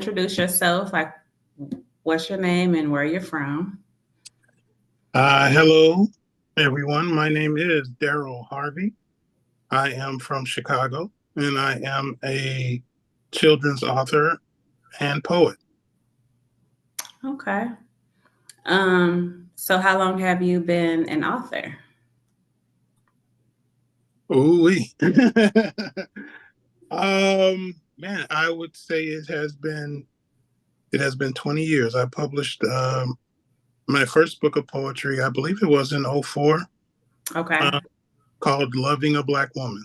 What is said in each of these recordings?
introduce yourself? Like, what's your name and where you're from? Hello, everyone. My name is Darryl Harvey. I am from Chicago, and I am a children's author and poet. Okay. So how long have you been an author? Ooh, man, I would say it has been 20 years. I published my first book of poetry. I believe it was in '04, Okay. uh, called "Loving a Black Woman."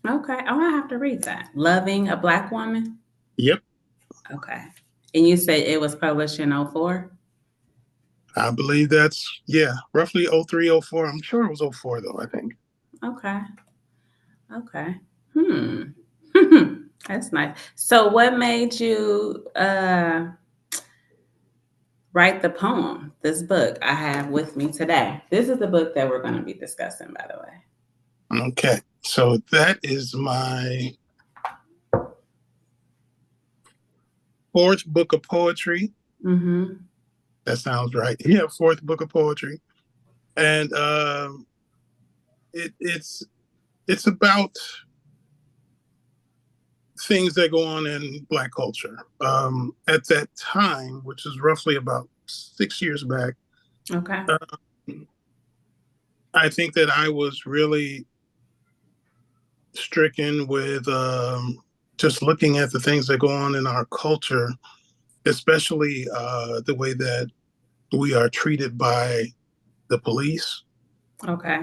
Okay. Oh, I have to read that. Loving a Black Woman. Yep, Okay. And you said it was published in '04. I believe that's roughly '03, '04. I'm sure it was '04 though. I think. Okay. Okay. Hmm. That's nice. So what made you write the poem, this book I have with me today? This is the book that we're going to be discussing, by the way. Okay, so that is my fourth book of poetry. Mm-hmm. That sounds right. Yeah, fourth book of poetry, and it's about things that go on in Black culture. At that time, which is roughly about 6 years back, Okay. uh, I think that I was really stricken with just looking at the things that go on in our culture, especially the way that we are treated by the police. Okay.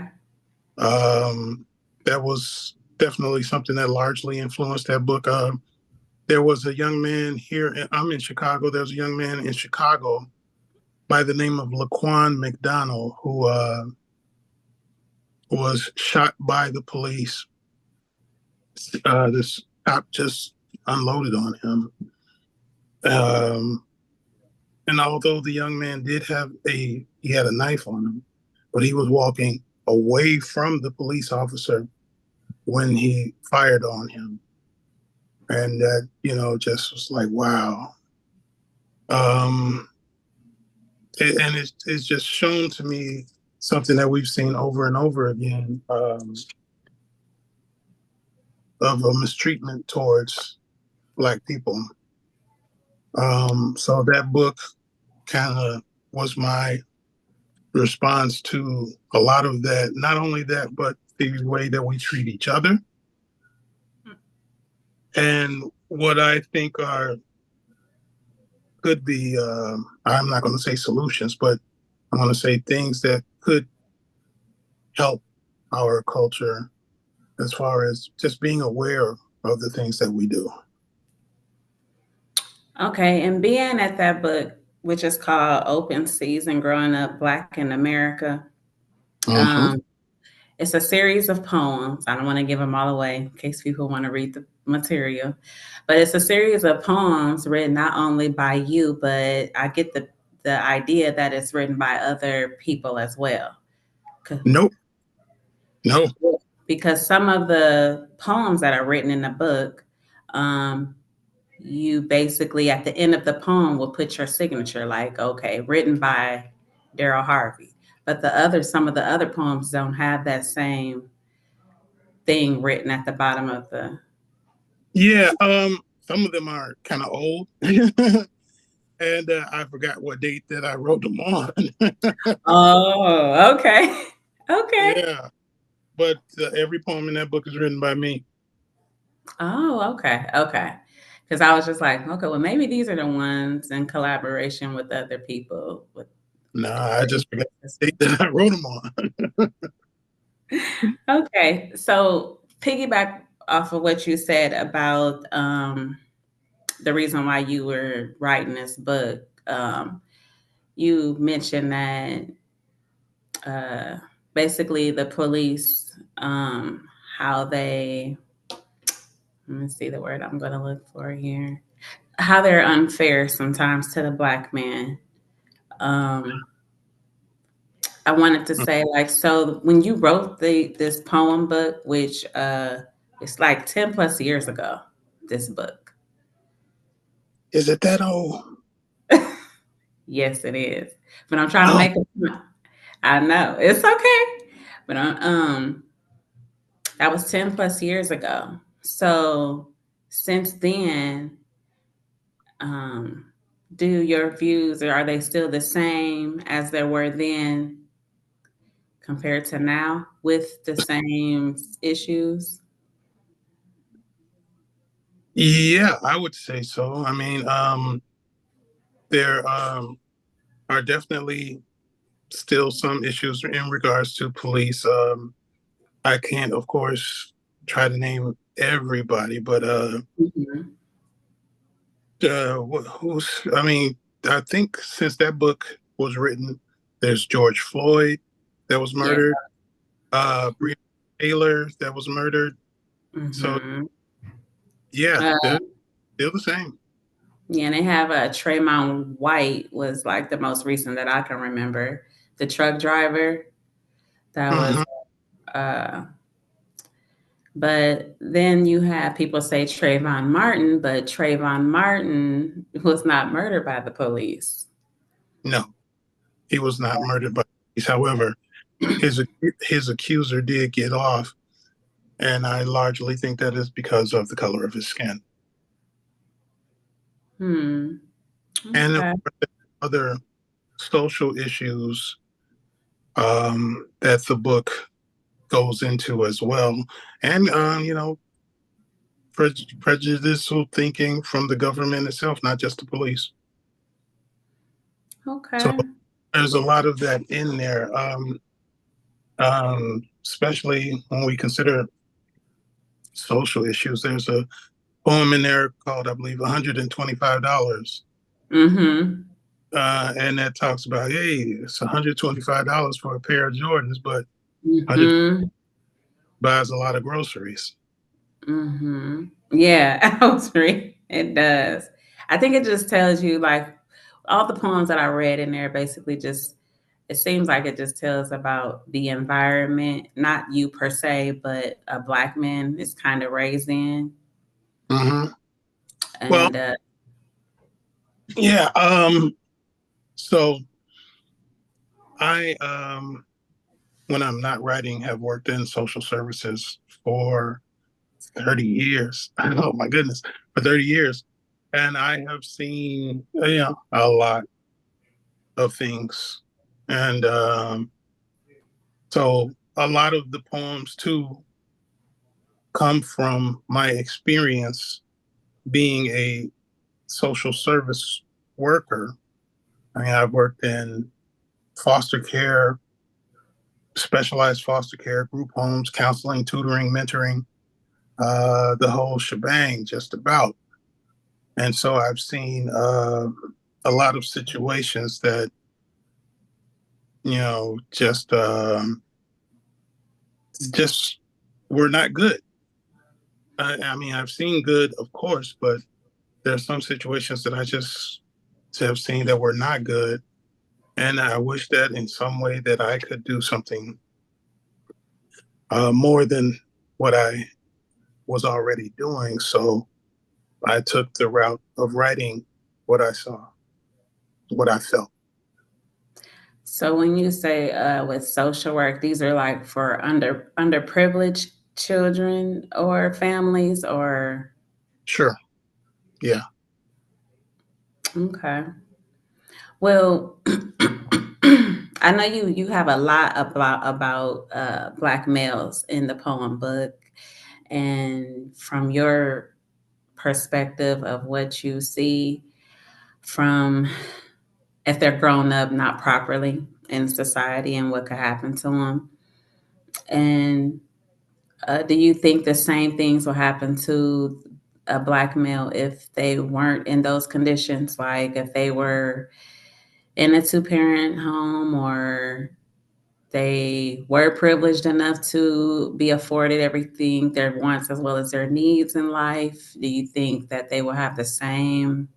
Um, that was definitely something that largely influenced that book. There was a young man here. I'm in Chicago. There was a young man in Chicago by the name of Laquan McDonald who was shot by the police. This cop just unloaded on him. Um, and although the young man he had a knife on him, but he was walking away from the police officer when he fired on him. And that, just was like, wow. Um, and it's just shown to me something that we've seen over and over again, of a mistreatment towards Black people. So that book kind of was my response to a lot of that. Not only that, but the way that we treat each other and what I think are could be. I'm not going to say solutions, but I'm going to say things that could help our culture as far as just being aware of the things that we do. Okay. And being at that book, which is called Open Season Growing Up Black in America, Mm-hmm. um, it's a series of poems. I don't want to give them all away in case people want to read the material, but it's a series of poems written not only by you, but I get the idea that it's written by other people as well. 'Cause- Nope. No. Because some of the poems that are written in the book, um, you basically at the end of the poem will put your signature, like, okay, written by Darryl Harvey. But some of the other poems don't have that same thing written at the bottom of the. Yeah. Some of them are kind of old, and I forgot what date that I wrote them on. Oh, okay. Okay. Yeah. But every poem in that book is written by me. Oh, okay. Okay. Because I was just like, okay, well, maybe these are the ones in collaboration with other people. With Nah, I just forgot the date that I wrote them on. okay, so piggyback off of what you said about the reason why you were writing this book. You mentioned that uh, basically the police, how they, let me see the word I'm going to look for here, how they're unfair sometimes to the Black man. Um, I wanted to say, like, so when you wrote this poem book, which it's like 10 plus years ago, this book. Is it that old? Yes, it is. But I'm trying to Oh, make a I know. It's okay. But that was 10 plus years ago. So since then, um, do your views or are they still the same as they were then compared to now with the same issues? yeah, I would say so. I mean, there are definitely still some issues in regards to police. I can't, of course, try to name everybody, but Mhm. who's? I mean, I think since that book was written, there's George Floyd that was Yeah. murdered, Breonna Taylor that was murdered. So Mhm. yeah, Uh, they're still the same. yeah, and they have a Trayvon White was like the most recent that I can remember. The truck driver that was Hmm. uh but then you have people say Trayvon Martin, but Trayvon Martin was not murdered by the police. No, he was not murdered by police. However, his his accuser did get off, and I largely think that is because of the color of his skin. Hmm. And of Okay. course, other social issues that the book goes into as well, and prejudicial thinking from the government itself, not just the police. So Okay. there's a lot of that in there, especially when we consider social issues. There's a poem in there called, I believe, $125. Mm-hmm. And that talks about, hey, it's $125 for a pair of Jordans, but 100 Mm-hmm. buys a lot of groceries. Mm-hmm. Yeah, I was reading. It does. I think it just tells you like all the poems that I read in there basically just it seems like it just tells about the environment, not you per se, but a black man is kind of raised in. Hmm. Well, And yeah. So I, when I'm not writing, have worked in social services for 30 years. Oh my goodness, for 30 years. And I have seen, a lot of things. And so a lot of the poems too come from my experience being a social service worker. I mean, I've worked in foster care, specialized foster care, group homes, counseling, tutoring, mentoring, the whole shebang, just about. And so I've seen a lot of situations that, just were not good. I mean, I've seen good, of course, but there's some situations that I just have seen that were not good. And I wish that in some way that I could do something more than what I was already doing. So I took the route of writing what I saw, what I felt. so when you say with social work, these are like for underprivileged children or families or Sure. Yeah. okay. Well, I know you have a lot about black males in the poem book, and from your perspective of what you see from if they're grown up not properly in society and what could happen to them, and do you think the same things will happen to a black male if they weren't in those conditions, like if they were in a two-parent home or they were privileged enough to be afforded everything their wants as well as their needs in life? Do you think that they will have the same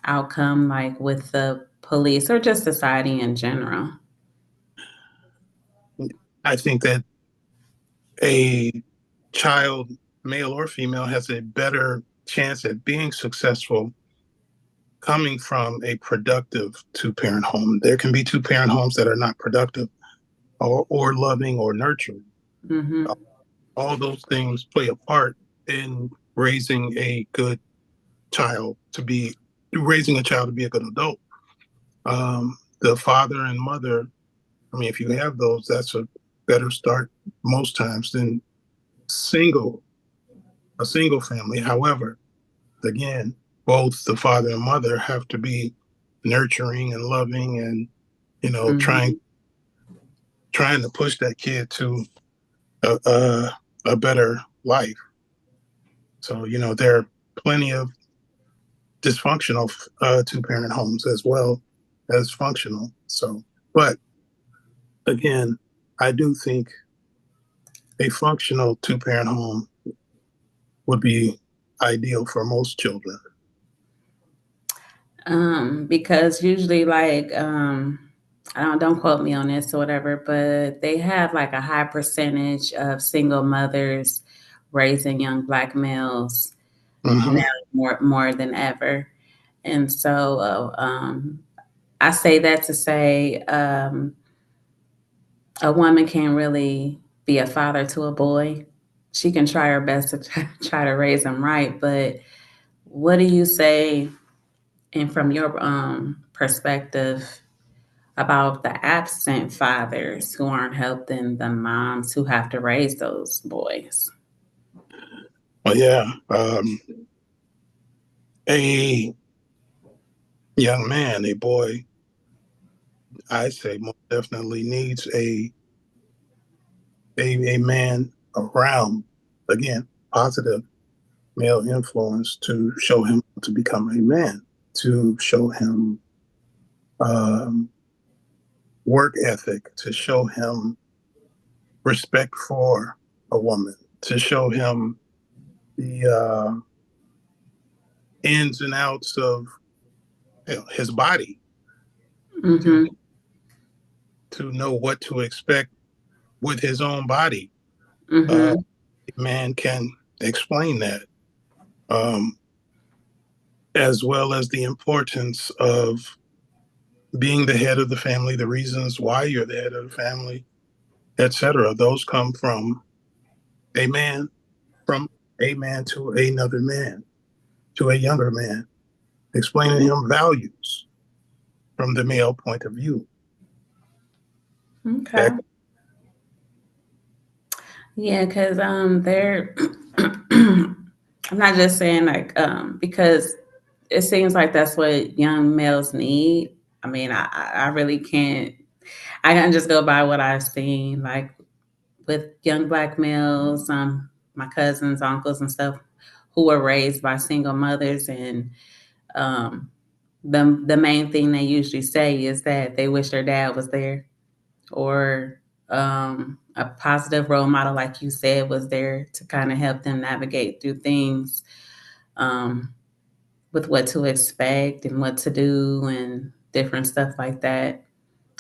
outcome like with the police or just society in general? I think that a child, male or female, has a better chance at being successful coming from a productive two-parent home. There can be two-parent homes that are not productive or loving or nurturing. Mm-hmm. All those things play a part in raising a good child to be raising a child to be a good adult. The father and mother, I mean, if you have those, that's a better start most times than single a single family. However, again, both the father and mother have to be nurturing and loving and Mm-hmm. trying to push that kid to a, a better life. So there are plenty of dysfunctional two-parent homes as well as functional. So, but again, I do think a functional two-parent home would be ideal for most children. Because usually like don't quote me on this or whatever, but they have like a high percentage of single mothers raising young black males now Hmm. more than ever. And so I say that to say a woman can't really be a father to a boy. She can try her best to try to raise him right, but what do you say, and from your perspective, about the absent fathers who aren't helping the moms who have to raise those boys? Well, yeah, a young man, a boy, I say most definitely needs a man around, again, positive male influence to show him to become a man, to show him um, work ethic, to show him respect for a woman, to show him the ins and outs of his body, to Mm-hmm. to know what to expect with his own body. Mm-hmm. A man can explain that, um, as well as the importance of being the head of the family, the reasons why you're the head of the family, etc. Those come a man, from a man to another man, to a younger man, explaining him values from the male point of view. Okay. That, Yeah, because they're I'm not just saying like because it seems like that's what young males need. I mean, I really can't. I can just go by what I've seen, like with young black males, my cousins, uncles, and stuff, who were raised by single mothers, and um, the main thing they usually say is that they wish their dad was there, or a positive role model, like you said, was there to kind of help them navigate through things, um, with what to expect and what to do and different stuff like that.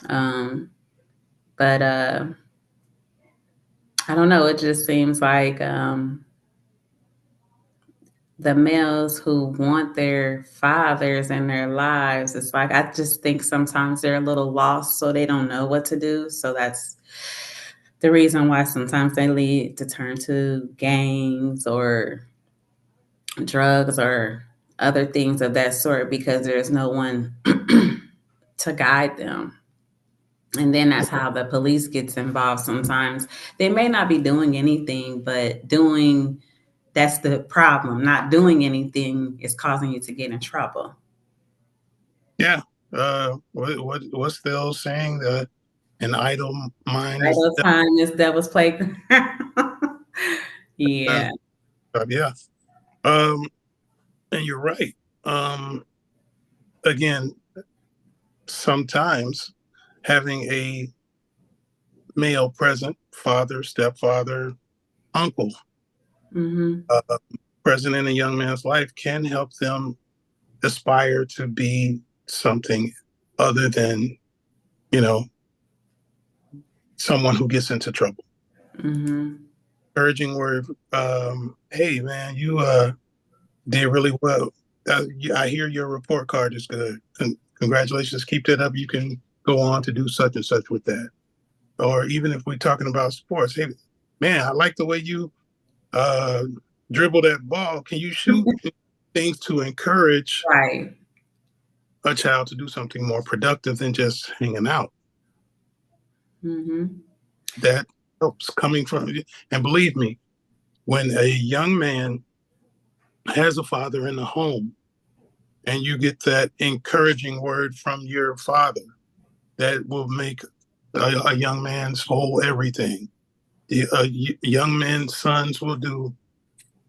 Um, but I don't know. It just seems like the males who want their fathers in their lives, it's like I just think sometimes they're a little lost, so they don't know what to do. So that's the reason why sometimes they lead to turn to gangs or drugs or other things of that sort because there's no one to guide them. And then that's how the police gets involved sometimes. They may not be doing anything, but doing that's the problem. Not doing anything is causing you to get in trouble. yeah. What's the old saying? An idle mind is Idle the time is devil's playground. death. Yeah. Yeah. Um, and you're right. Um, again, sometimes having a male present, father, stepfather, uncle, Mm-hmm. uh, present in a young man's life can help them aspire to be something other than, you know, someone who gets into trouble. Mm-hmm. Encouraging word, hey man, you did really well. I hear your report card is good. Congratulations. Keep that up. You can go on to do such and such with that. Or even if we're talking about sports, hey, man, I like the way you uh, dribble that ball. Can you shoot things to encourage Right. a child to do something more productive than just hanging out? Mm-hmm. That helps coming from, and believe me, when a young man has a father in the home and you get that encouraging word from your father, that will make a young man's whole everything. Young men's sons will do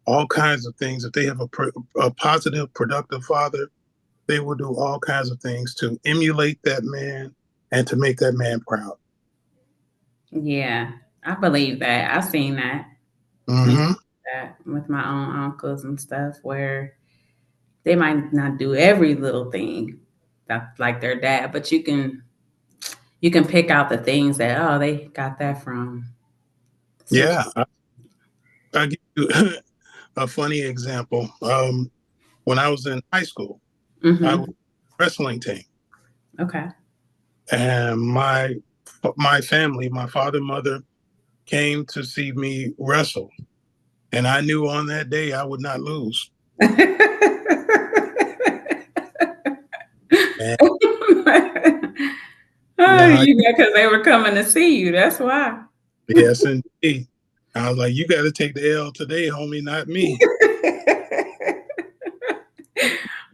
all kinds of things. If they have a positive, productive father, they will do all kinds of things to emulate that man and to make that man proud. Yeah, I believe that. I've seen that. And Mm-hmm. that with my own uncles and stuff where they might not do every little thing that like their dad, but you can pick out the things that oh they got that from such. Yeah, I give you a funny example. When I was in high school, I was Mm-hmm. wrestling team, Okay. and my family, my father, mother, came to see me wrestle, and I knew on that day I would not lose. And Oh, now, because they were coming to see you. That's why. yes, indeed. I was like, you got to take the L today, homie, not me.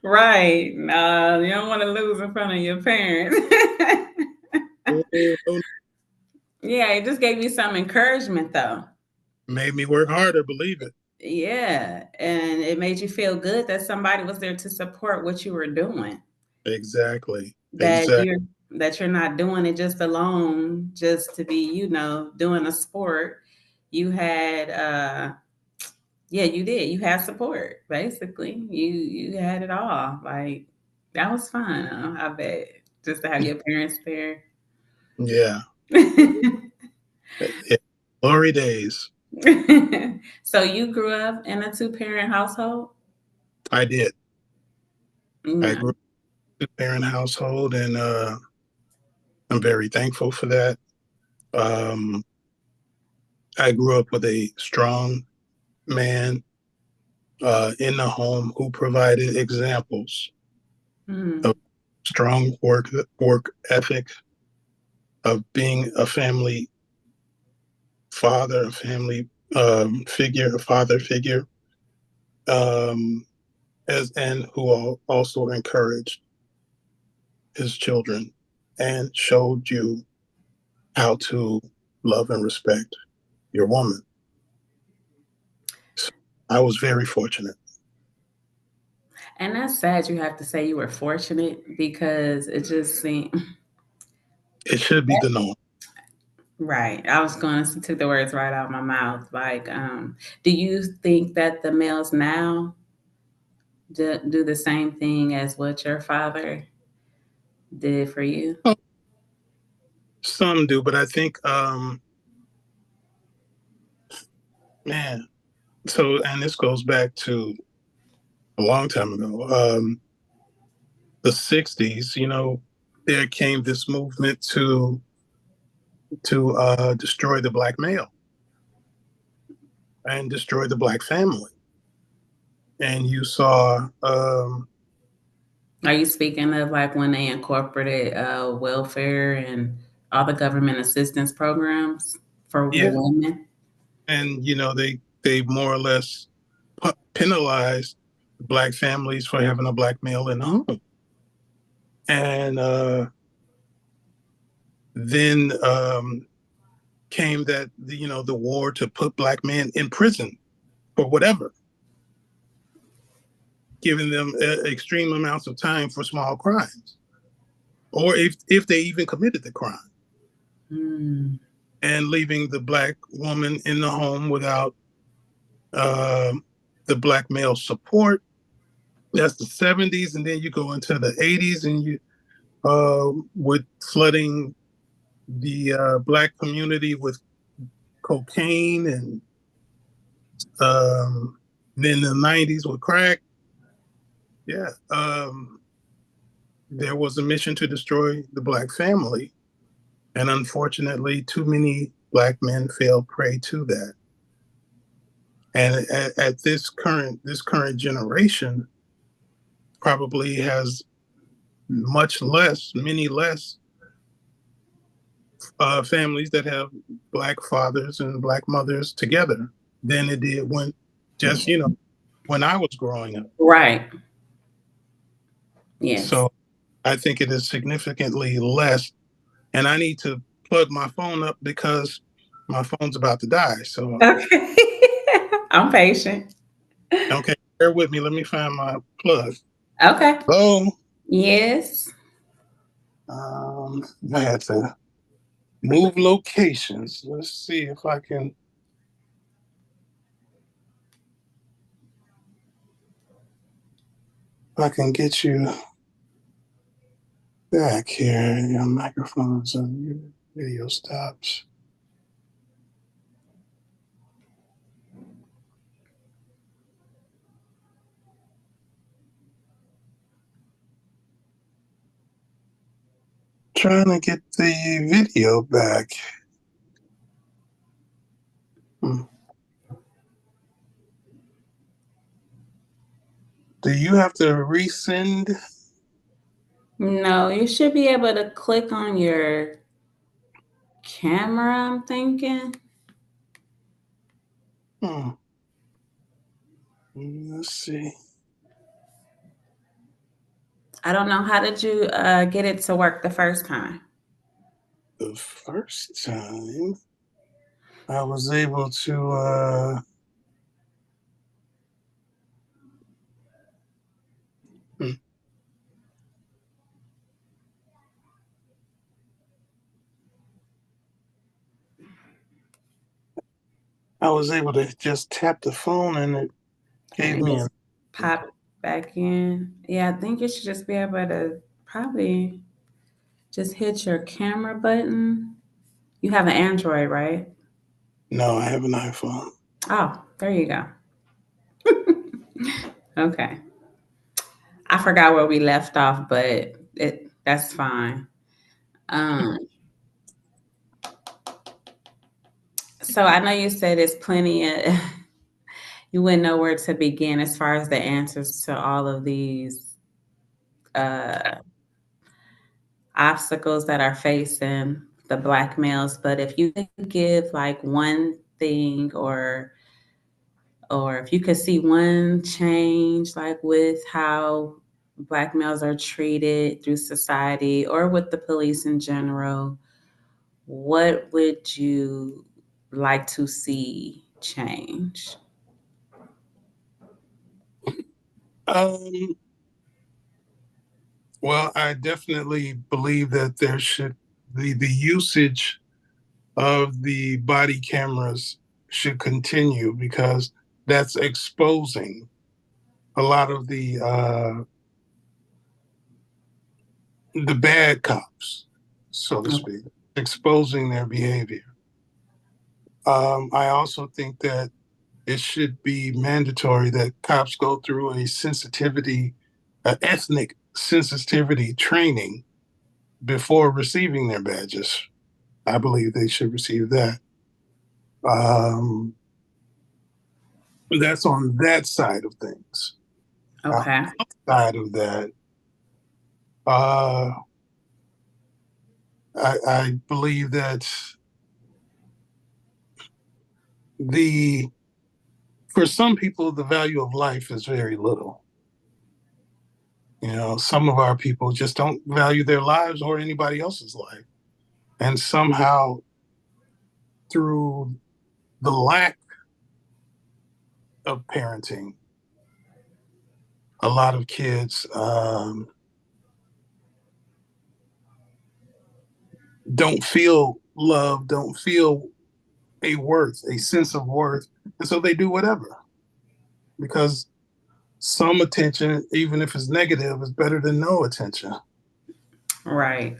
Right. No, you don't want to lose in front of your parents. Oh, no, Yeah, it just gave you some encouragement though. made me work harder, believe it. Yeah, and it made you feel good that somebody was there to support what you were doing. Exactly. That Exactly. you're not doing it just alone, just to be, doing a sport. You had yeah, you did. You had support, basically. You had it all. Like that was fun, I bet. Just to have your parents there. Yeah. Yeah. Glory days. So you grew up in a two-parent household? I did. I Yeah. grew up in a parent household, and I'm very thankful for that. Um, I grew up with a strong man in the home who provided examples Mm. of strong work ethic, of being a family father, a family figure, a father figure, um, and who also encouraged his children and showed you how to love and respect your woman. So I was very fortunate. And that's sad you have to say you were fortunate because it just seemed It should be the norm. right. I was going to take the words right out of my mouth. Like, do you think that the males now do the same thing as what your father did for you? Well, some do, but I think, man, so, and this goes back to a long time ago, the 60s, there came this movement to destroy the black male and destroy the black family. And you saw, Are you speaking of like when they incorporated welfare and all the government assistance programs for the yeah, women? and they more or less penalized black families for having a black male in the home. And then came that the war to put black men in prison for whatever, giving them extreme amounts of time for small crimes, or if they even committed the crime, Mm. and leaving the black woman in the home without uh, the black male support. That's the 70s, and then you go into the 80s, and you with flooding the black community with cocaine, and then the 90s with crack. Yeah. There was a mission to destroy the black family, and unfortunately, too many black men fell prey to that. And at this current generation, probably has many less families that have black fathers and black mothers together than it did just when I was growing up. Right. Yes. So I think it is significantly less. And I need to plug my phone up because my phone's about to die. So Okay. I'm patient. okay, bear with me. Let me find my plug. Okay. Hello. Yes. I had to move locations. Let's see if I can get you back here. Your microphone's on. Your video stops. Trying to get the video back. Hmm. Do you have to resend? No, you should be able to click on your camera, I'm thinking. Hmm. Let's see. I don't know. How did you get it to work the first time? The first time I was able to hmm, I was able to just tap the phone and it And gave it me just pop back in. Yeah, I think you should just be able to probably just hit your camera button. You have an Android, right? no, I have an iPhone. Oh, there you go. Okay. I forgot where we left off, but that's fine. Um, so I know you said there's plenty of you wouldn't know where to begin as far as the answers to all of these uh, obstacles that are facing the black males. But if you could give like one thing, or if you could see one change, like with how black males are treated through society or with the police in general, what would you like to see change? Um, well, I definitely believe that there should the usage of the body cameras should continue because that's exposing a lot of the bad cops, so to speak, exposing their behavior. I also think that it should be mandatory that cops go through ethnic sensitivity training before receiving their badges. I believe they should receive that. Um, that's on that side of things. Okay. Outside of that, uh, I believe that the for some people the value of life is very little. Some of our people just don't value their lives or anybody else's life, and somehow through the lack of parenting, a lot of kids don't feel love, don't feel a sense of worth, and so they do whatever because some attention, even if it's negative, is better than no attention. Right.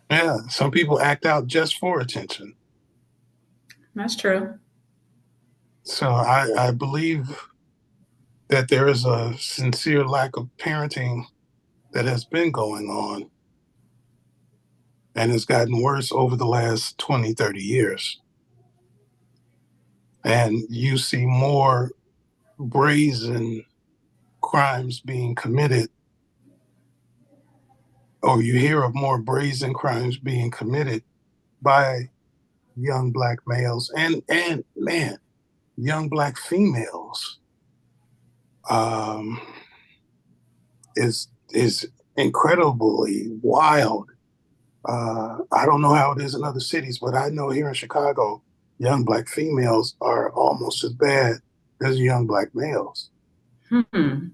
Yeah, some people act out just for attention. That's true. So I believe that there is a sincere lack of parenting that has been going on and has gotten worse over the last 20, 30 years. And you see more brazen crimes being committed, or you hear of more brazen crimes being committed by young black males and man, young black females. Um, is incredibly wild. I don't know how it is in other cities, but I know here in Chicago, young black females are almost as bad as young black males. Hmm.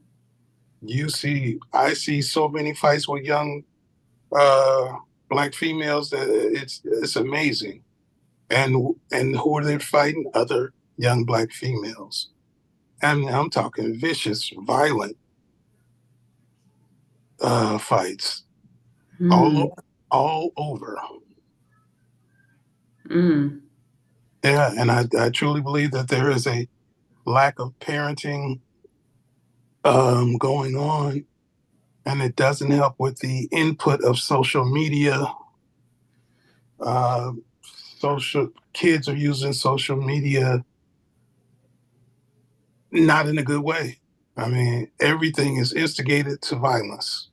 I see so many fights with young uh, black females that it's amazing. And who are they fighting? Other young black females. And I'm talking vicious, violent fights all Hmm. all over. Mm. Yeah, and I truly believe that there is a lack of parenting going on, and it doesn't help with the input of social media. Uh, Social kids are using social media not in a good way. I mean, everything is instigated to violence,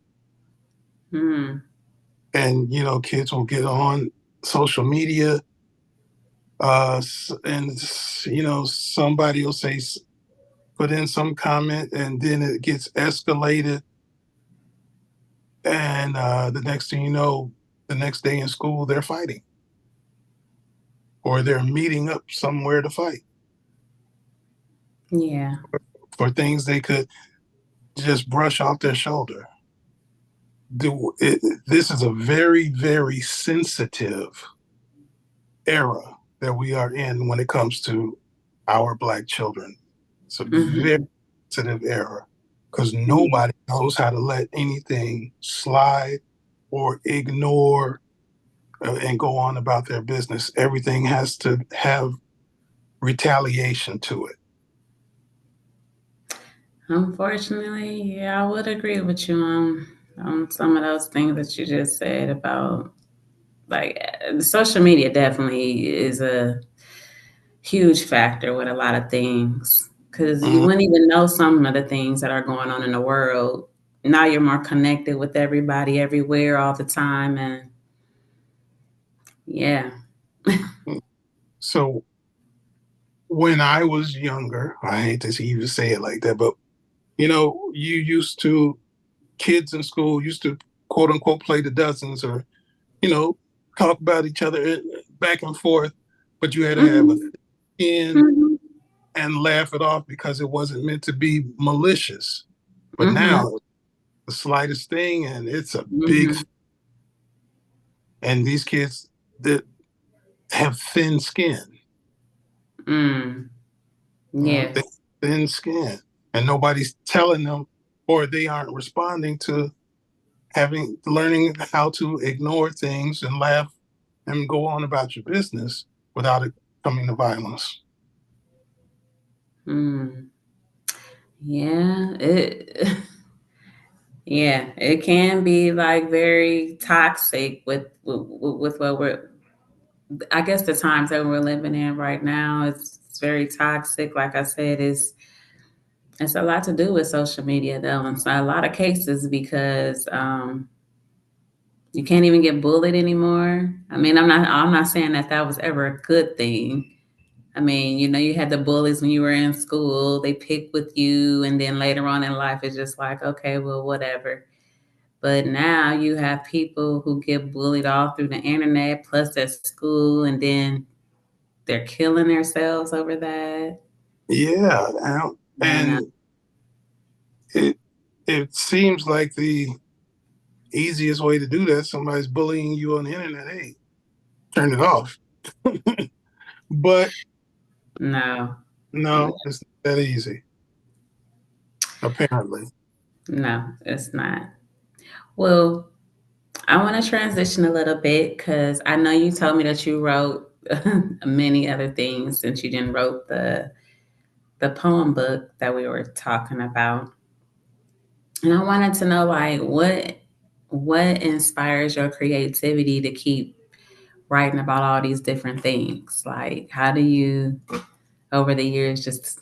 Mm. and kids will get on social media, and somebody will say put in some comment, and then it gets escalated. And the next thing you know, the next day in school, they're fighting or they're meeting up somewhere to fight Yeah. for things they could just brush off their shoulder. This is a very, very sensitive era that we are in when it comes to our Black children. It's a very Hmm. sensitive era because Yeah. nobody knows how to let anything slide or ignore and go on about their business. Everything has to have retaliation to it. Unfortunately, yeah, I would agree with you on some of those things that you just said about like social media definitely is a huge factor with a lot of things because you Mhm. wouldn't even know some of the things that are going on in the world. Now you're more connected with everybody everywhere all the time, and yeah. So when I was younger, I hate to even say it like that, but you used to kids in school used to quote unquote play the dozens or you know talk about each other back and forth, but you had to have a Hmm. thin Hmm. and laugh it off because it wasn't meant to be malicious. But Hmm. now the slightest thing and it's a big, Hmm. and these kids that have thin skin, Mm. they Yes. thin skin, and nobody's telling them, or they aren't responding to having learning how to ignore things and laugh and go on about your business without it coming to violence. Mm. Yeah. It. Yeah, it can be like very toxic with what we're. I guess the times that we're living in right now, it's very toxic. Like I said, it's a lot to do with social media though, in so a lot of cases because you can't even get bullied anymore. I mean, I'm not saying that that was ever a good thing. I mean, you had the bullies when you were in school. They pick with you, and then later on in life, it's just like, okay, well, whatever. But now you have people who get bullied all through the internet, plus at school, and then they're killing themselves over that. Yeah, And and it it seems like the easiest way to do that. Somebody's bullying you on the internet. Hey, turn it off. But no, no, it's not that easy. Apparently. no, it's not. Well, I want to transition a little bit because I know you told me that you wrote many other things since you didn't wrote the poem book that we were talking about, and I wanted to know like what inspires your creativity to keep writing about all these different things? Like, how do you over the years just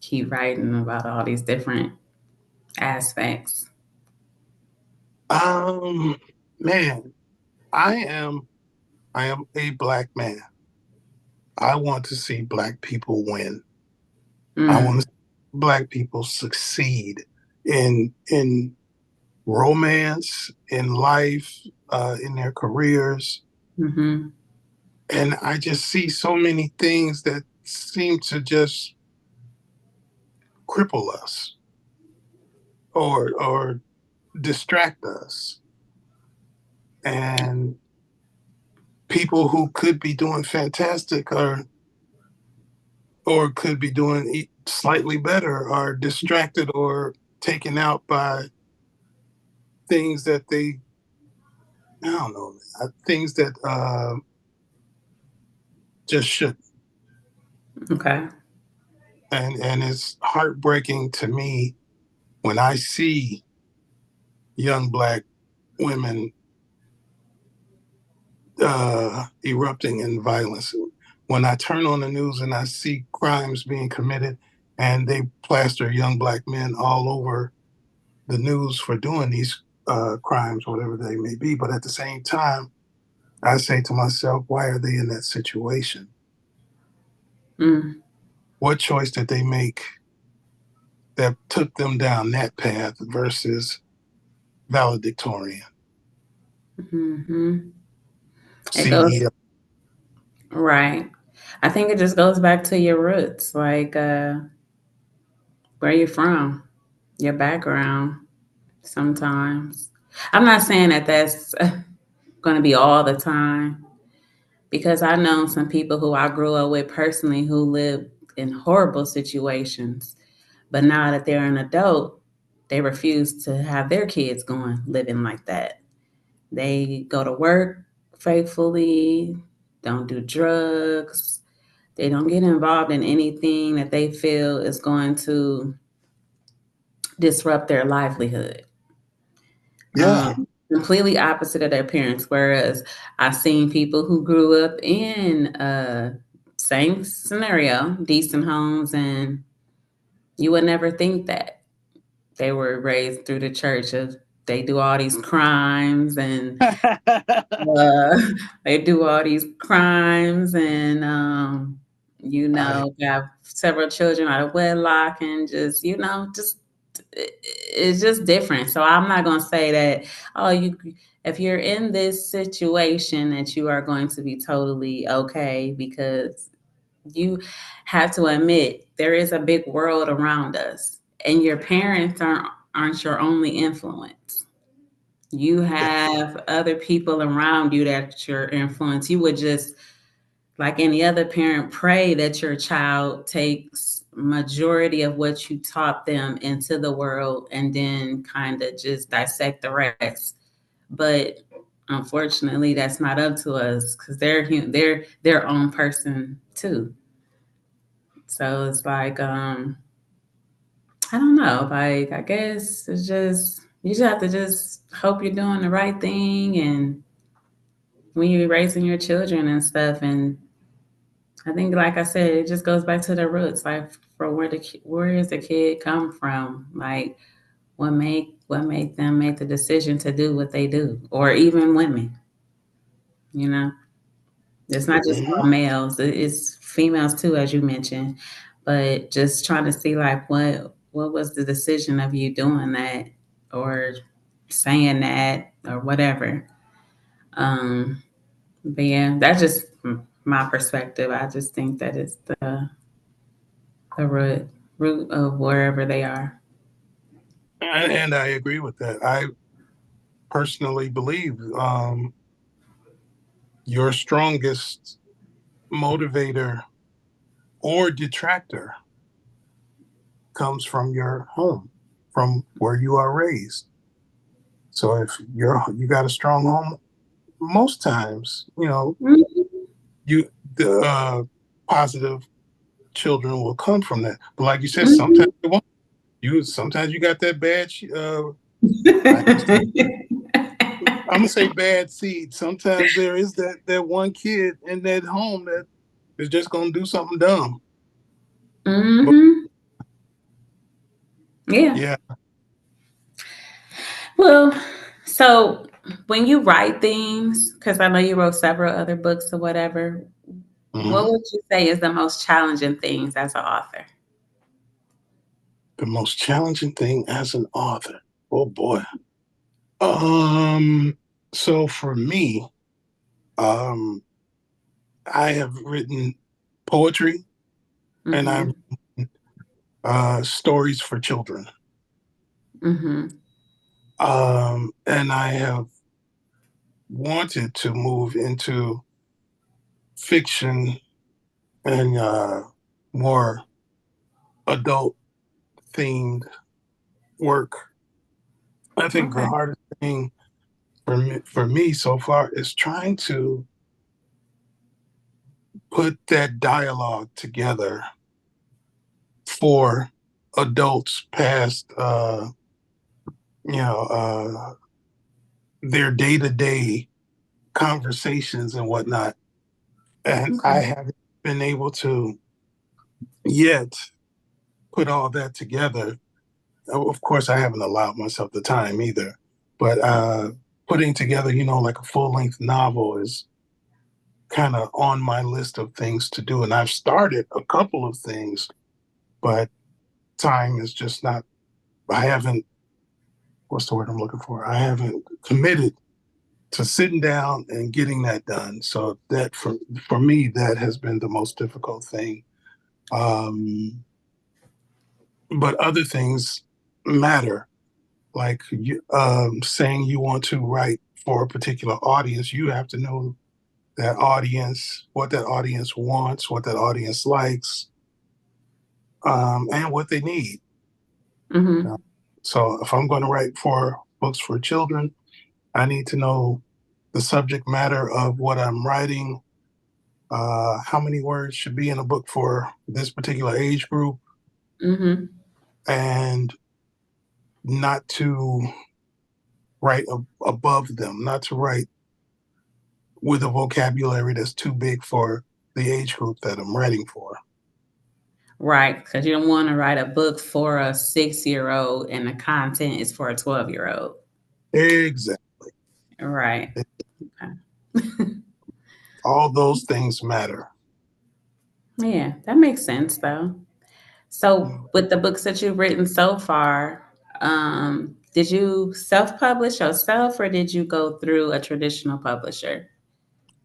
keep writing about all these different aspects? Um, Man, I am I am a black man. I want to see black people win. I want to Mm, see black people succeed in romance, in life, in their careers. mm-hmm. And I just see so many things that seem to just cripple us or distract us. And people who could be doing fantastic or could be doing slightly better are distracted or taken out by things that they I don't know things that just shouldn't. Okay. And it's heartbreaking to me when I see young black women erupting in violence. When I turn on the news and I see crimes being committed and they plaster young black men all over the news for doing these crimes, whatever they may be. But at the same time, I say to myself, why are they in that situation? Mm, What choice did they make that took them down that path versus valedictorian, mm-hmm. It goes CDL? right. I think it just goes back to your roots, like where you're from, your background. Sometimes I'm not saying that that's going to be all the time, because I know some people who I grew up with personally who lived in horrible situations, but now that they're an adult, they refuse to have their kids going living like that. They go to work faithfully, don't do drugs, they don't get involved in anything that they feel is going to disrupt their livelihood. Yeah, Completely opposite of their parents. Whereas I've seen people who grew up in same scenario, decent homes, and you would never think that they were raised through the church. Of they do all these crimes and uh, they do all these crimes and I have several children out of wedlock and just just it's just different. So I'm not going to say that, oh, you, if you're in this situation, that you are going to be totally okay, because you have to admit there is a big world around us, and your parents aren't your only influence. You yeah, have other people around you that your influence. You would just, like any other parent, pray that your child takes majority of what you taught them into the world and then kind of just dissect the rest. But unfortunately that's not up to us, because they're their own person too. So it's like I don't know, like I guess it's just you just have to just hope you're doing the right thing, and when you're raising your children and stuff. And I think, like I said, it just goes back to the roots, like from where does the kid come from? Like what made them make the decision to do what they do, or even women. You know, it's not just mhm, all males; it's females too, as you mentioned. But just trying to see like what was the decision of you doing that, or saying that, or whatever. Um, but yeah, that's just my perspective. I just think that it's the root of wherever they are. and I agree with that. I personally believe your strongest motivator or detractor comes from your home, from where you are raised. So if you got a strong home, most times, Mhm. you the positive children will come from that. But like you said, sometimes Mhm. it won't. Sometimes you got that bad. I ain't gonna say, I'm gonna say bad seed. Sometimes there is that one kid in that home that is just gonna do something dumb. But Mhm. Yeah. yeah, Well, so when you write things, because I know you wrote several other books or whatever, what mhm. would you say is the most challenging things as an author? The most challenging thing as an author. Oh boy. Um. So for me, um, I have written poetry and I've Mhm. written, stories for children. Mhm. And I have wanted to move into fiction and more adult themed work. I think the Okay. hardest thing for me so far is trying to put that dialogue together for adults past you know their day-to-day conversations and whatnot, and I Okay. haven't been able to yet put all that together. Of course, I haven't allowed myself the time either, but putting together, like a full-length novel is kind of on my list of things to do, and I've started a couple of things, but time is just not. I haven't. What's the word I'm looking for? I haven't committed to sitting down and getting that done. So that for me, that has been the most difficult thing. Um, but other things matter, like saying you want to write for a particular audience. You have to know that audience, what that audience wants, what that audience likes, and what they need. Uh, Mhm. So if I'm going to write for books for children, I need to know the subject matter of what I'm writing, how many words should be in a book for this particular age group, Mhm. and not to write above them, not to write with a vocabulary that's too big for the age group that I'm writing for. Right, because you don't want to write a book for a 6-year-old and the content is for a 12-year-old. Exactly. Right. Okay. All those things matter. Yeah, that makes sense though. So, with the books that you've written so far, did you self-publish yourself or did you go through a traditional publisher?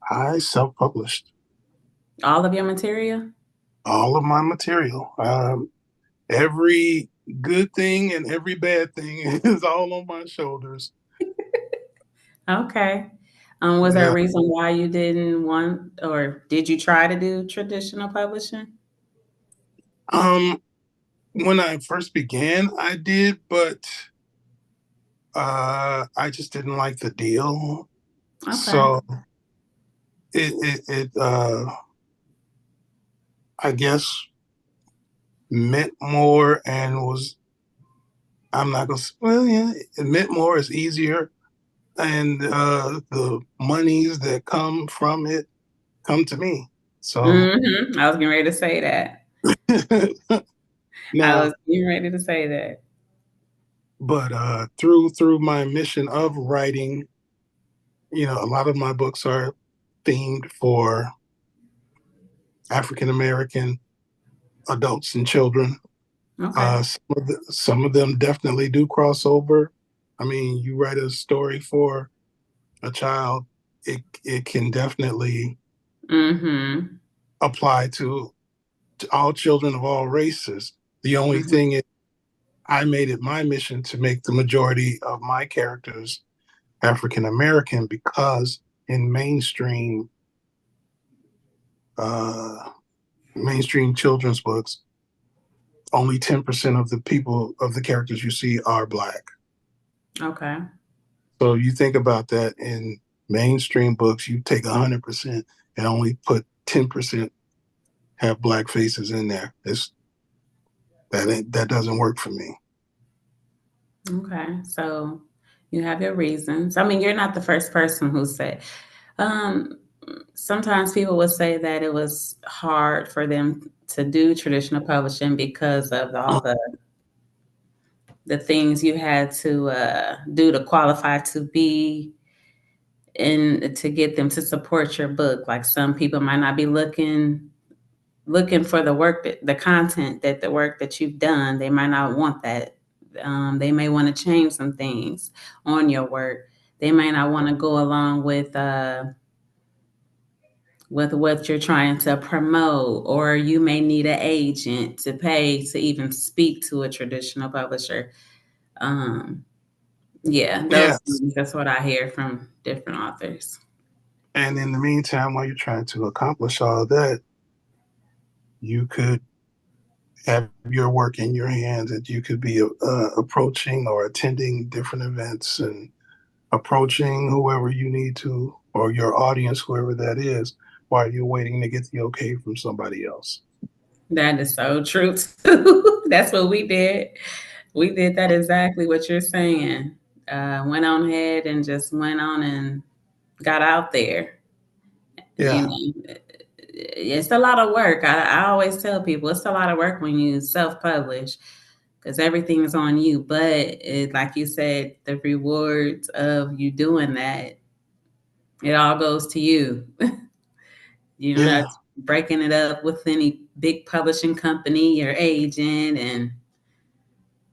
I self published All of your material? all of my material. Every good thing and every bad thing is all on my shoulders. Okay. Was there a Yeah. reason why you didn't want, or did you try to do traditional publishing? Um, when I first began, I did, but I just didn't like the deal. Okay. So it I guess meant more and was I'm not gonna well yeah, it meant more, is easier, and the monies that come from it come to me. So I was getting ready to say that. I was now, getting ready to say that. but through my mission of writing, a lot of my books are themed for African American adults and children. Okay. Some of them definitely do cross over. I mean, you write a story for a child, it can definitely Mm-hmm. apply to all children of all races. The only Mm-hmm. thing is, I made it my mission to make the majority of my characters African American because in uh, mainstream children's books, only 10% of the characters you see are black. Okay. So you think about that in mainstream books, you take 100% and only put 10% have black faces in there. That doesn't work for me. Okay, so you have your reasons. I mean, you're not the first person who said. Um, Sometimes people would say that it was hard for them to do traditional publishing because of all the things you had to do to qualify to be in to get them to support your book. Like some people might not be looking for the work that the content that the work that you've done. They might not want that. They may want to change some things on your work. They may not want to go along with what you're trying to promote, or you may need an agent to pay to even speak to a traditional publisher. Um, yeah, those Yes. things, that's what I hear from different authors. And in the meantime, while you're trying to accomplish all that, you could have your work in your hands, and you could be approaching or attending different events and approaching whoever you need to, or your audience, whoever that is, while you're waiting to get the okay from somebody else. That is so true too. That's what we did. We did that exactly what you're saying. Went on ahead and just went on and got out there. You Yeah, know, it's a lot of work. I always tell people it's a lot of work when you self-publish because everything is on you. But like you said, the rewards of you doing that, it all goes to you. You're not yeah. breaking it up with any big publishing company or agent, and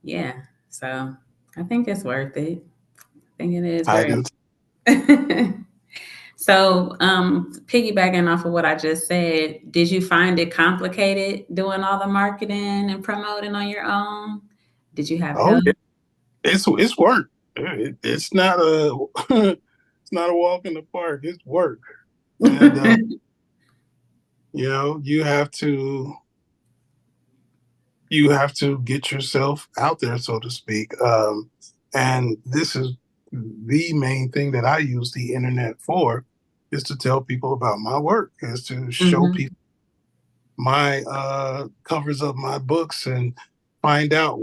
yeah. So I think it's worth it. I think it is I very. do. So, piggybacking off of what I just said, did you find it complicated doing all the marketing and promoting on your own? Did you have Oh, help? yeah. It's work. It's not a it's not a walk in the park. It's work, and you have to get yourself out there, so to speak. And this is the main thing that I use the internet for, is to tell people about my work, is to show Hmm. people my covers of my books and find out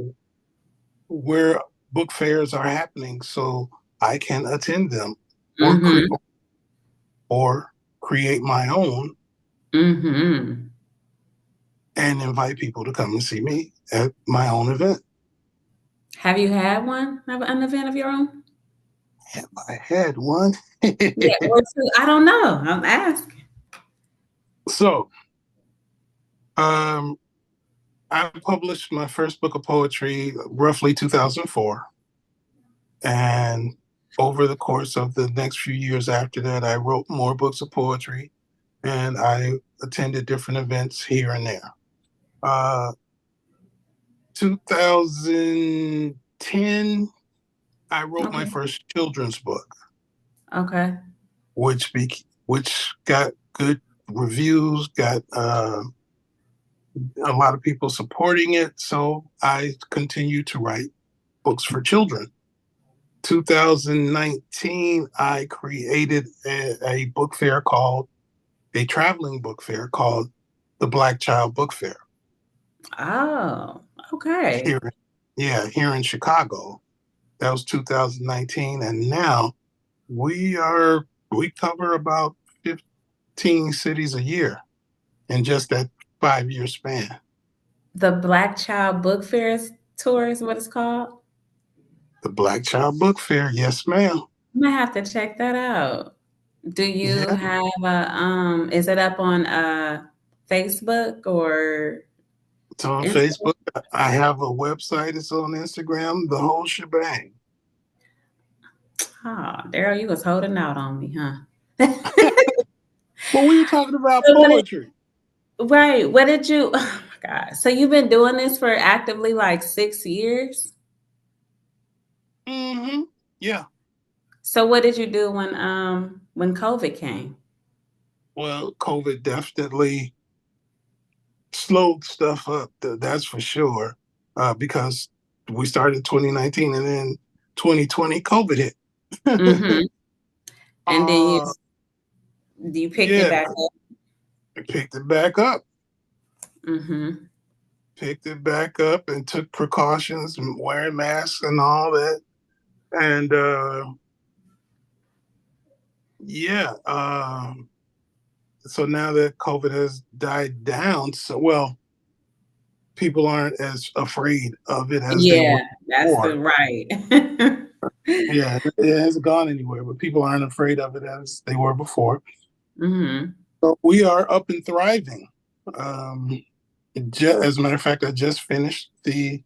where book fairs are happening so I can attend them, or create Hmm. or create my own Hmm. and invite people to come and see me at my own event. Have you had one, have an event of your own? Have I had one? Yeah, or two. I don't know. I'm asking. So, um, I published my first book of poetry roughly 2004. And over the course of the next few years after that, I wrote more books of poetry, and I attended different events here and there. 2010, I wrote my Okay. first children's book, Okay. which got good reviews, got a lot of people supporting it. So I continued to write books for children. 2019, I created a book fair called a traveling book fair called the Black Child Book Fair Oh, okay. here, yeah, here in Chicago. That was 2019, and now we are we cover about 15 cities a year in just that 5 year span. The Black Child Book Fairs tour is what it's called. The Black Child Book Fair, yes, ma'am. I'm gonna have to check that out. Do you Yeah, have is it up on Facebook or it's on Instagram? Facebook. I have a website. It's on Instagram. The whole shebang. Oh, Daryl, you was holding out on me, huh? Well, we were talking about So poetry. right, what did you oh my God. So you've been doing this for actively like 6 years? Hmm. Yeah. So what did you do when COVID came? Well, COVID definitely slowed stuff up. That's for sure. Because we started 2019, and then 2020 COVID hit. Hmm. And then uh, you picked it yeah, back up. I picked it back up. Mm-hmm. picked it back up and took precautions and wearing masks and all that. And yeah, so now that COVID has died down, so well, people aren't as afraid of it as they were Yeah, that's before. the right. Yeah, it hasn't gone anywhere, but people aren't afraid of it as they were before. Mm-hmm. So we are up and thriving. Um, as a matter of fact, I just finished the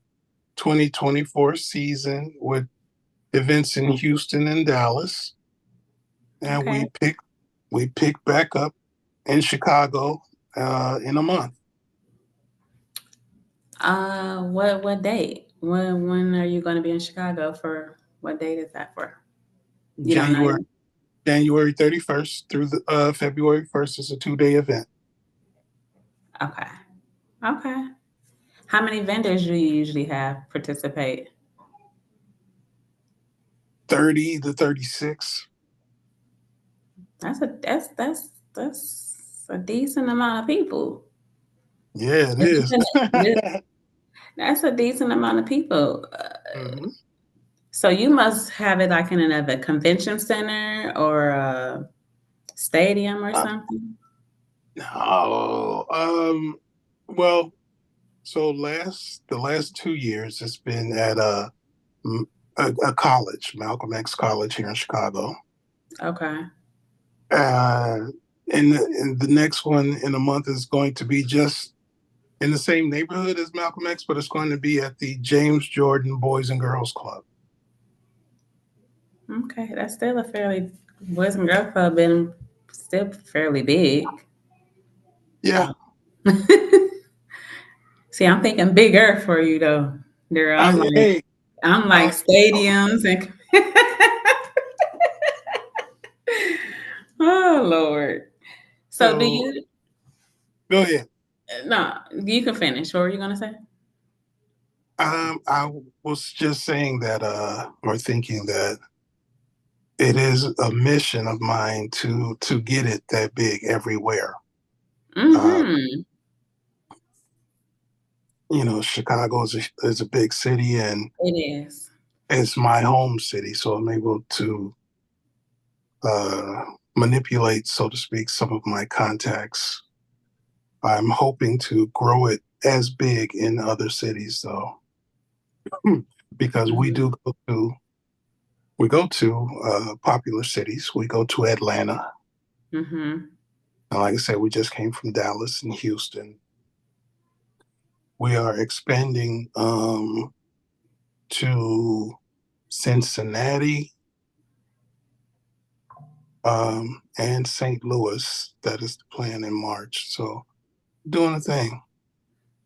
2024 season with events in Houston and Dallas, and Okay. we picked back up in Chicago in a month. What date? When are you going to be in Chicago for? What date is that for? You don't know January yet. January 31st through the February 1st is a 2 day event. Okay. Okay. How many vendors do you usually have participate? 30 to 36. That's a decent amount of people. Yeah, it If you is. that's a decent amount of people. Mhm. So you must have it like in another convention center or a stadium or something. No, well, so the last 2 years it's been at a college, Malcolm X College here in Chicago. Okay. Uh, and the next one in a month is going to be just in the same neighborhood as Malcolm X, but it's going to be at the James Jordan Boys and Girls Club. Okay. That's still a fairly Boys and Girl Club been still fairly big. Yeah, Oh. See, I'm thinking bigger for you though. There, hey, I'm like uh, stadiums and oh Lord. So do so you go ahead. no, you can finish. What were you gonna say? I was just saying that, or thinking that it is a mission of mine to get it that big everywhere. Uh, Mm-hmm. Chicago is a big city, and It is. it's my home city, so I'm able to uh, manipulate, so to speak, some of my contacts. I'm hoping to grow it as big in other cities, though, because Mm-hmm. we go to popular cities. We go to Atlanta. Mm-hmm. And like I said, we just came from Dallas and Houston. We are expanding to Cincinnati and St. Louis. That is the plan in March. So doing a thing.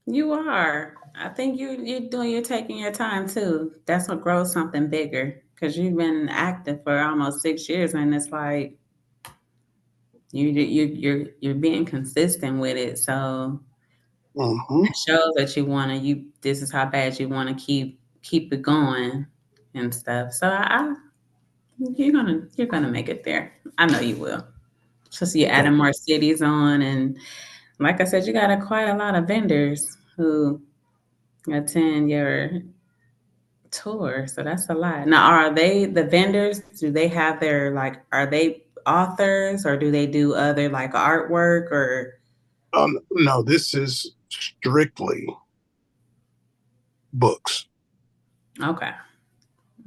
You are. I think you're taking your time too. That's what grows something bigger. Because you've been active for almost 6 years, and it's like you're being consistent with it. So Hmm. it shows that you this is how bad you want to keep it going and stuff. So you're gonna make it there. I know you will. Just you Thank adding more cities on, and like I said, you got quite a lot of vendors who attend your tour. So that's a lot. Now, are they the vendors? Do they have their like? Are they authors or do they do other like artwork or? No, this is strictly books. Okay,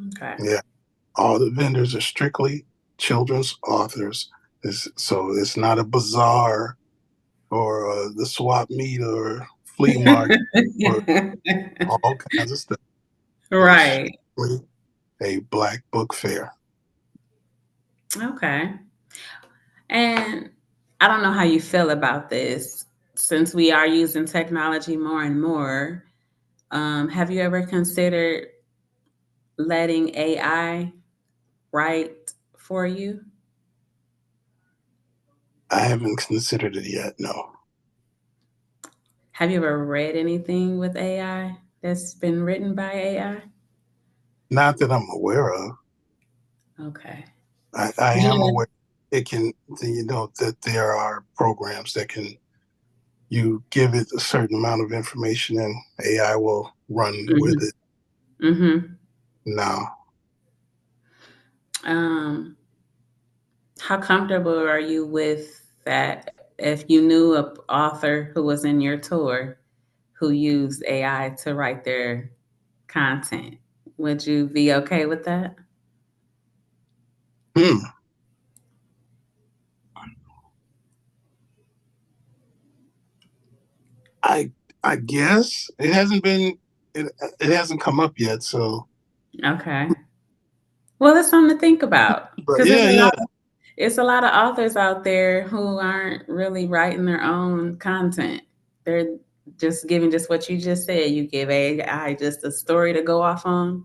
okay. Yeah, all the vendors are strictly children's authors. So it's not a bazaar or the swap meet or flea market or all kinds of stuff. It is Right. strictly a black book fair. Okay. And I don't know how you feel about this since we are using technology more and more. Have you ever considered letting AI write for you? I haven't considered it yet. No, Have you ever read anything with AI that's been written by AI? not that I'm aware of. Okay. I You am know, aware it can, that there are programs that can You give it a certain amount of information, and AI will run with Mhm. it. Mhm. Now, Um, how comfortable are you with that? If you knew a author who was in your tour who used AI to write their content, would you be okay with that? hmm, I I guess it it hasn't come up yet. So, Okay. Well, that's something to think about but because yeah, yeah, it's a lot of authors out there who aren't really writing their own content. They're just giving just what you just said. You give AI just a story to go off on,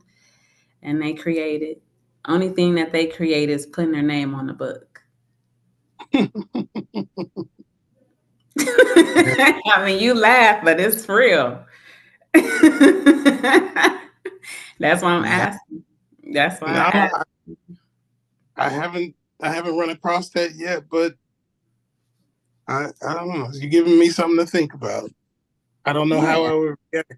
and they create it. Only thing that they create is putting their name on the book. yeah, I mean, you laugh, but it's real. That's why I'm yeah. asking. That's why I No, asked. I haven't I haven't run across that yet, but I don't know. You're giving me something to think about. I don't know how Yeah, I would react.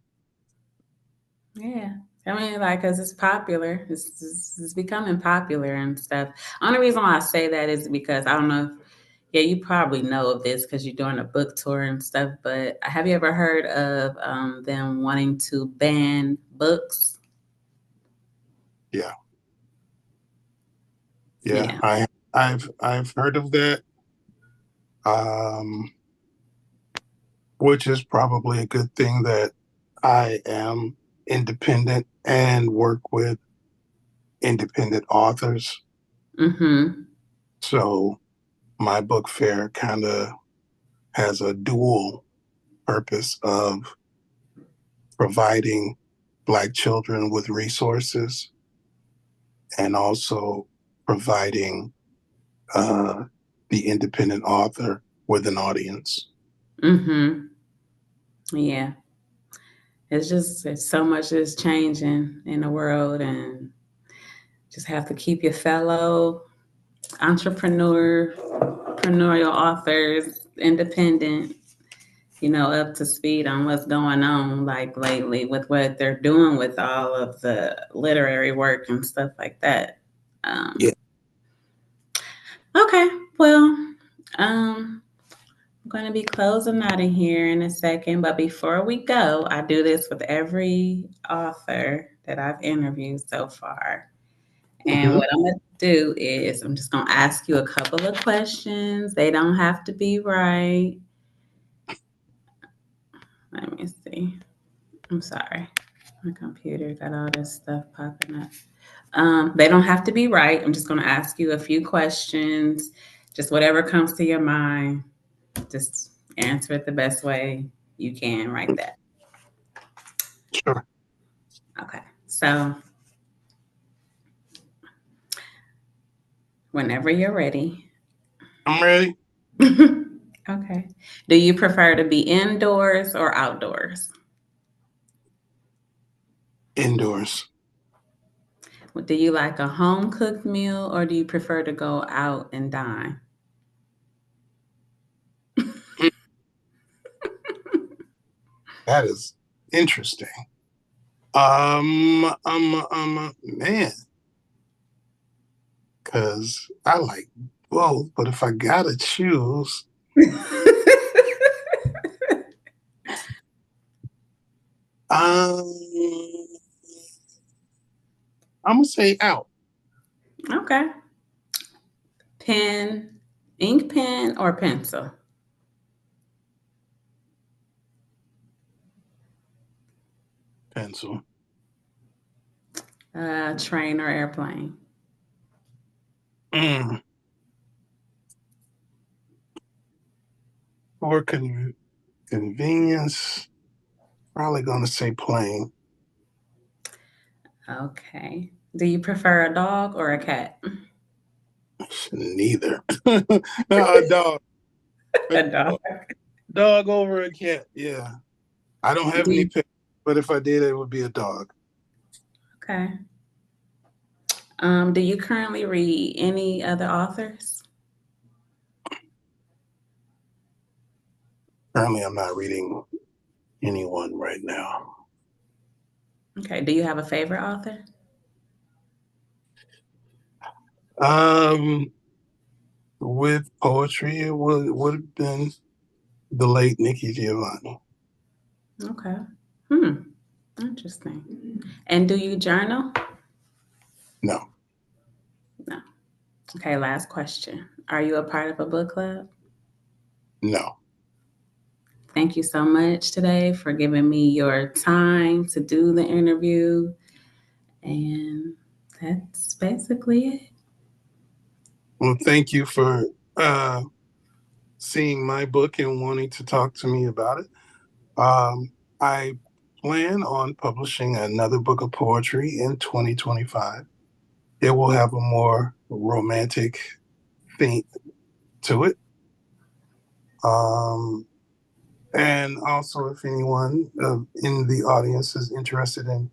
yeah. I mean, like, cause it's popular. It's becoming popular and stuff. Only reason why I say that is because I don't know. Yeah, you probably know of this because you're doing a book tour and stuff. But have you ever heard of them wanting to ban books? Yeah, yeah. Yeah. I've heard of that. Um, which is probably a good thing that I am independent and work with independent authors. Mm-hmm. So my book fair kind of has a dual purpose of providing Black children with resources and also providing uh, the independent author with an audience. Mm-hmm. Yeah. It's just it's so much is changing in the world, and just have to keep your fellow entrepreneurial authors independent, up to speed on what's going on, like lately with what they're doing with all of the literary work and stuff like that. Yeah. Um, okay, well, um, I'm going to be closing out of here in a second, but before we go, I do this with every author that I've interviewed so far. And Hmm. what I'm going to do is I'm just going to ask you a couple of questions. They don't have to be right. Let me see. I'm sorry. My computer got all this stuff popping up. They don't have to be right. I'm just going to ask you a few questions. Just whatever comes to your mind, just answer it the best way you can right there. Sure. Okay. So, whenever you're ready. I'm ready. Okay. Do you prefer to be indoors or outdoors? Indoors. Do you like a home cooked meal or do you prefer to go out and dine? Mm, that is interesting. Man, because I like both, but if I gotta choose, um, I'm gonna say out. Okay. Pen, ink pen or pencil? Pencil. Train or airplane? Mm. For convenience, probably gonna say plain. Okay. Do you prefer a dog or a cat? Neither. A dog. A A dog. dog. Dog over a cat. Yeah. I don't have Do any you, pets, but if I did, it would be a dog. okay. Do you currently read any other authors? Currently, I'm not reading anyone right now. Okay. Do you have a favorite author? Um, with poetry, it would have been the late Nikki Giovanni. Okay. Hmm. Interesting. And do you journal? No, No. Okay. Last question. Are you a part of a book club? no. Thank you so much today for giving me your time to do the interview. And that's basically it. Well, thank you for uh, seeing my book and wanting to talk to me about it. I plan on publishing another book of poetry in 2025. It will have a more romantic theme to it. Um, and also, if anyone in the audience is interested in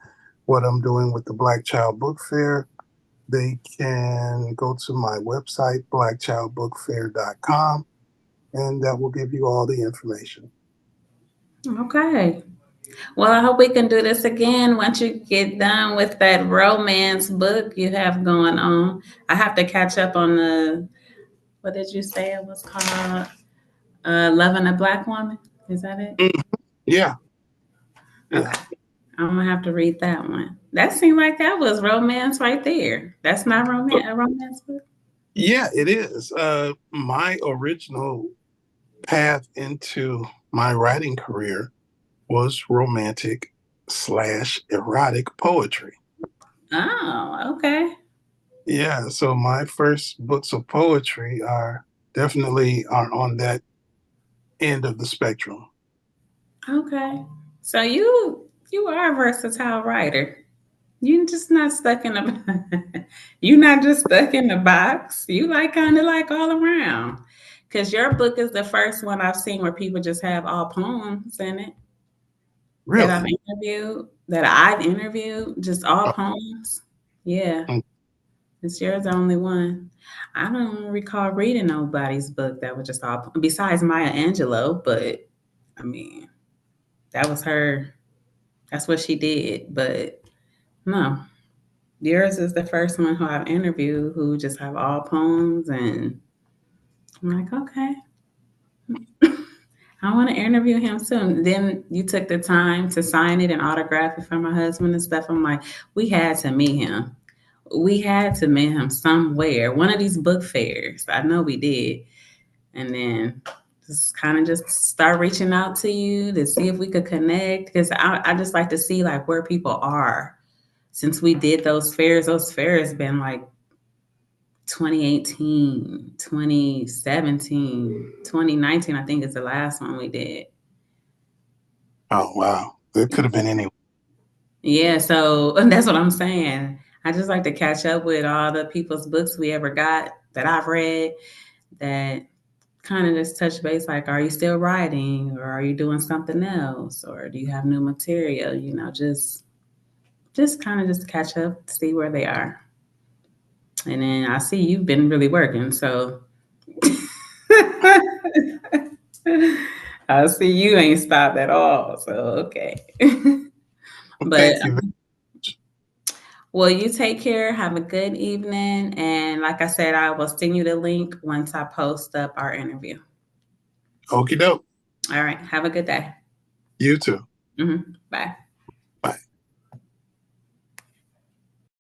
what I'm doing with the Black Child Book Fair, they can go to my website, blackchildbookfair.com, and that will give you all the information. Okay. Well, I hope we can do this again once you get done with that romance book you have going on. I have to catch up on what did you say it was called? Loving a Black Woman. Is that it? Mhm. Yeah, yeah, Okay. I'm gonna have to read that one. That seemed like that was romance right there. That's not a romance book. yeah. It is. My original path into my writing career was romantic slash erotic poetry. Oh, okay. Yeah, so my first books of poetry are on that end of the spectrum. Okay. So you are a versatile writer. You just not stuck in a you not just stuck in the box. You like kind of like all around. Cause your book is the first one I've seen where people just have all poems in it Really? that I've interviewed, just all poems. Yeah. Mm. It's yours the only one. I don't recall reading nobody's book that was just all besides Maya Angelou, but I mean, that was her. That's what she did. But no, yours is the first one who I've interviewed who just have all poems, and I'm like, okay, I want to interview him soon. Then you took the time to sign it and autograph it for my husband and stuff. I'm like, we had to meet him. We had to meet him somewhere, one of these book fairs. I know we did. And then just start reaching out to you to see if we could connect because I just like to see like where people are since we did those fairs been like 2018, 2017, 2019. I think is the last one we did. Oh wow, that could have been any. Yeah, so and that's what I'm saying. I just like to catch up with all the people's books we ever got that I've read that kind of just touch base like, are you still writing or are you doing something else or do you have new material? Just kind of just catch up, see where they are. And then I see you've been really working, so I see you ain't stopped at all. So okay. Well, But thank you. well, you take care. Have a good evening. And like I said, I will send you the link once I post up our interview. Okie doke. All right. Have a good day. You too. Hmm. Bye.